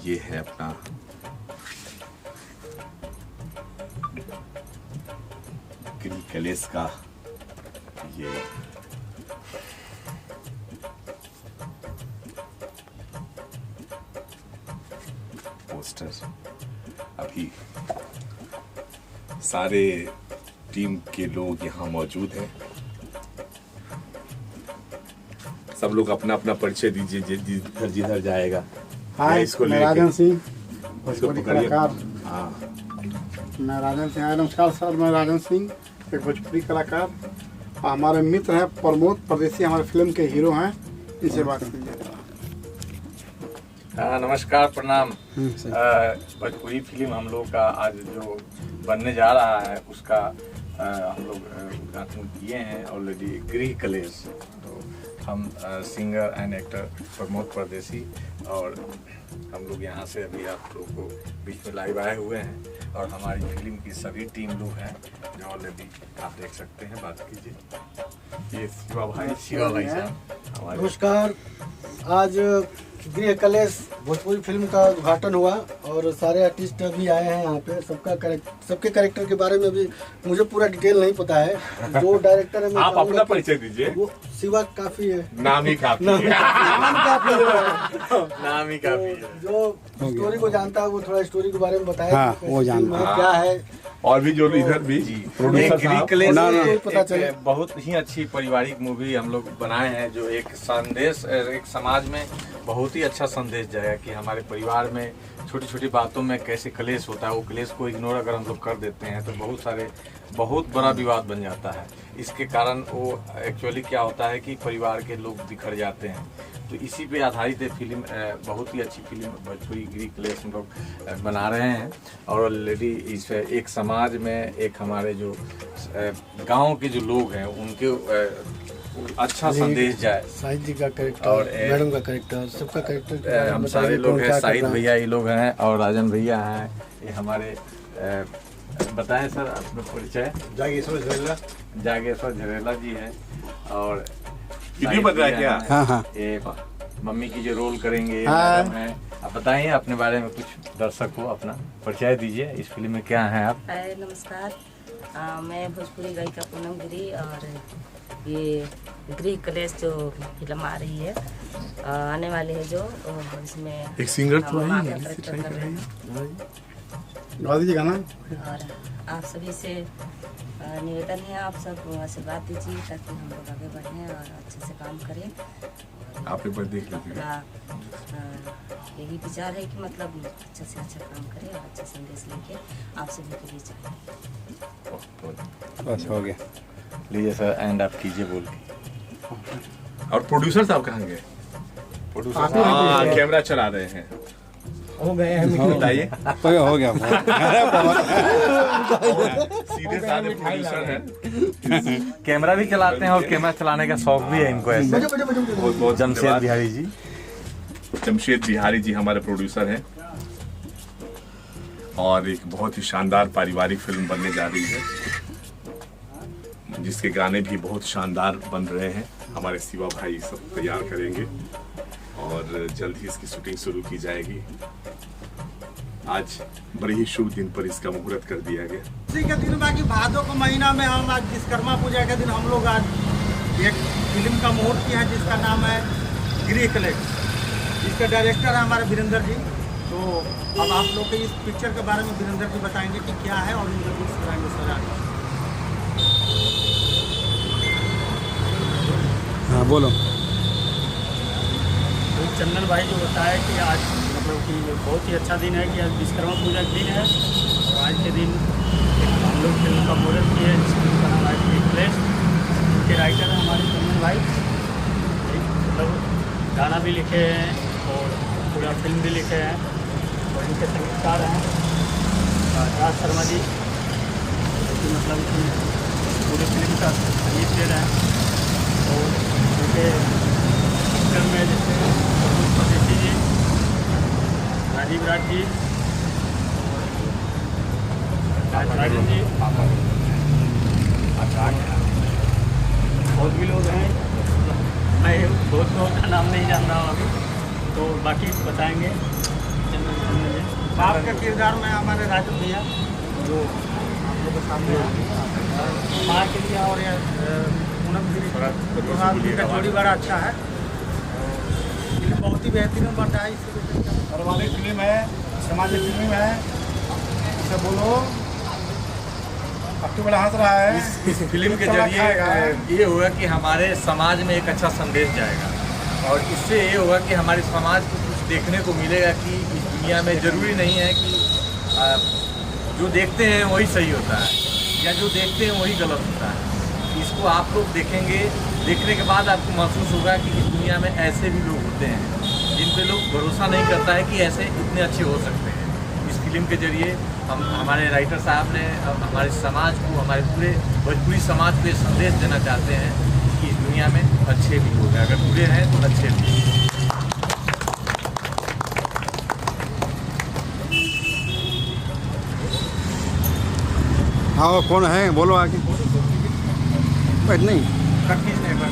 ये है अपना गिरी कलेस का ये पोस्टर। अभी सारे टीम के लोग यहाँ मौजूद हैं। सब लोग अपना अपना परिचय दीजिए, जिधर जाएगा। हाय, मैं राजन सिंह, भोजपुरी कलाकार। हाँ, मैं राजन सिंह। नमस्कार सर, मैं राजन सिंह, एक भोजपुरी कलाकार। हमारे मित्र हैं प्रमोद परदेसी, हमारे फिल्म के हीरो हैं, इनसे बात कीजिए। नमस्कार, प्रणाम। भोजपुरी फिल्म हम लोग का आज जो बनने जा रहा है उसका हम लोग उद्घाटन किए हैं ऑलरेडी, गृह कलेश। तो हम सिंगर एंड एक्टर प्रमोद परदेसी और हम लोग यहाँ से अभी आप लोग को बीच में लाइव आए हुए हैं और हमारी फिल्म की सभी टीम लोग हैं जो ऑलरेडी आप देख सकते हैं। बात कीजिए। ये शिवा भाई साहब हमारे। नमस्कार। आज गृह कलेश भोजपुरी फिल्म का उद्घाटन हुआ और सारे आर्टिस्ट अभी आए हैं यहाँ पे। सबके कैरेक्टर के बारे में भी मुझे पूरा डिटेल नहीं पता है। जो डायरेक्टर है, आप अपना परिचय दीजिए। वो शिवा काफी है, नाम ही काफी है। नाम ही काफी है। जो स्टोरी को जानता है वो थोड़ा स्टोरी के बारे में बताया। हाँ, वो जानता है क्या है। और भी जो इधर भी प्रोड्यूसर साहब, बहुत ही अच्छी पारिवारिक मूवी हम लोग बनाए हैं जो एक संदेश, एक समाज में बहुत ही अच्छा संदेश जाएगा कि हमारे परिवार में छोटी छोटी बातों में कैसे क्लेश होता है। वो क्लेश को इग्नोर अगर हम लोग कर देते हैं तो बहुत बड़ा विवाद बन जाता है। इसके कारण वो एक्चुअली क्या होता है कि परिवार के लोग बिखर जाते हैं। तो इसी पे आधारित फिल्म, बहुत ही अच्छी फिल्म भोजपुरी गृह कलेश हम लोग बना रहे हैं। और ऑलरेडी इस एक समाज में एक हमारे जो गांव के जो लोग हैं उनके अच्छा संदेश जाए। साहिद जी का कैरेक्टर और मैडम का कैरेक्टर, सबका कैरेक्टर हम सारे लोग हैं। साहिद भैया ये लोग हैं और राजन भैया हैं। ये हमारे बताएं सर अपना परिचय। जागेश्वर झरेला जी हैं और बन रहा है क्या? हाँ। ये मम्मी की जो रोल करेंगे मैडम हैं। आप बताइए अपने बारे में, कुछ दर्शक को अपना परिचय दीजिए। इस फिल्म में क्या है आप? नमस्कार, मैं भोजपुरी गायिका पूनम गिरी और ये गृह कलेश जो फिल्म आ रही है, आने वाली है, जो इसमें एक सिंगर तो हम है, कैरेक्टर कर रहे हैं। गा दीजिए गाना। और आप सभी से निवेदन है, आप सब आशीर्वाद दीजिए ताकि हम लोग आगे बढ़ें और अच्छे से काम करें। आप एक बार देख लीजिए। यही विचार है कि मतलब अच्छा से अच्छा काम करें और अच्छा संदेश लेके आप सभी के बीच आए। बस हो गया। लीजिए सर, एंड आप कीजिए बोल के। और प्रोड्यूसर साहब कहाँ गए? प्रोड्यूसर कैमरा चला रहे हैं। हो गए हैं। बताइए। हो गया। सीधे साधे प्रोड्यूसर हैं। कैमरा भी चलाते हैं और कैमरा चलाने का शौक भी है इनको ऐसे। बहुत बहुत जमशेद बिहारी जी। जमशेद बिहारी जी हमारे प्रोड्यूसर हैं और एक बहुत ही शानदार पारिवारिक फिल्म बनने जा रही है जिसके गाने भी बहुत शानदार बन रहे हैं। हमारे शिवा भाई सब तैयार करेंगे और जल्द ही इसकी शूटिंग शुरू की जाएगी। आज बड़े ही शुभ दिन पर इसका मुहूर्त कर दिया गया। इसी के दिन बाकी भादों के महीना में हम आज विश्वकर्मा पूजा के दिन हम लोग आज एक फिल्म का मुहूर्त किया है जिसका नाम है गृह कलेश। इसका डायरेक्टर है हमारे वीरेंद्र जी। तो अब आप लोग के इस पिक्चर के बारे में वीरेंद्र जी बताएंगे कि क्या है और इंट्रोड्यूस कराएंगे सर आज। हाँ बोलो। तो चंदन भाई जो बताया कि आज मतलब कि बहुत ही अच्छा दिन है कि आज विश्वकर्मा पूजा का दिन है और आज के दिन हम लोग फिल्म का मुहूर्त किए हैं जिस फिल्म का नाम है गृह कलेश। इनके राइटर हैं हमारे चंदन भाई। मतलब गाना भी लिखे हैं और पूरा फिल्म भी लिखे हैं और इनके संगीतकार हैं राज शर्मा जी, जो मतलब पूरी फिल्म का संगीत दे रहे हैं। और उनके पिक्चर में जैसे प्रमोद परदेसी जी, राजीव राज जी, राजन जी, बहुत भी लोग हैं। मैं बहुत लोगों का नाम नहीं जान रहा हूँ अभी, तो बाकी बताएंगे चंदन बाप के किरदार में हमारे राजू भैया जो आप लोग के सामने हैं, माँ के लिए और ये पूनम गिरी का जोड़ी बड़ा अच्छा है, फिल्म बहुत ही बेहतरीन बन रहा है। इससे पारिवारिक फिल्म है, सामाजिक फिल्म है, इसे बोलो अक्टूबर हंस रहा है। इस फिल्म के जरिए ये होगा कि हमारे समाज में एक अच्छा संदेश जाएगा, और इससे ये होगा कि हमारे समाज को कुछ देखने को मिलेगा कि इस दुनिया में ज़रूरी नहीं है कि जो देखते हैं वही सही होता है या जो देखते हैं वही गलत होता है। इसको आप लोग देखेंगे, देखने के बाद आपको महसूस होगा कि इस दुनिया में ऐसे भी लोग होते हैं जिन पे लोग भरोसा नहीं करता है कि ऐसे इतने अच्छे हो सकते हैं। इस फिल्म के जरिए हमारे राइटर साहब ने हमारे समाज को, हमारे पूरे भोजपुरी समाज को ये संदेश देना चाहते हैं कि इस दुनिया में अच्छे भी लोग हैं, अगर बुरे हैं तो अच्छे भी हैं। हाँ, वो कौन है बोलो आगे। नहीं खींचने पर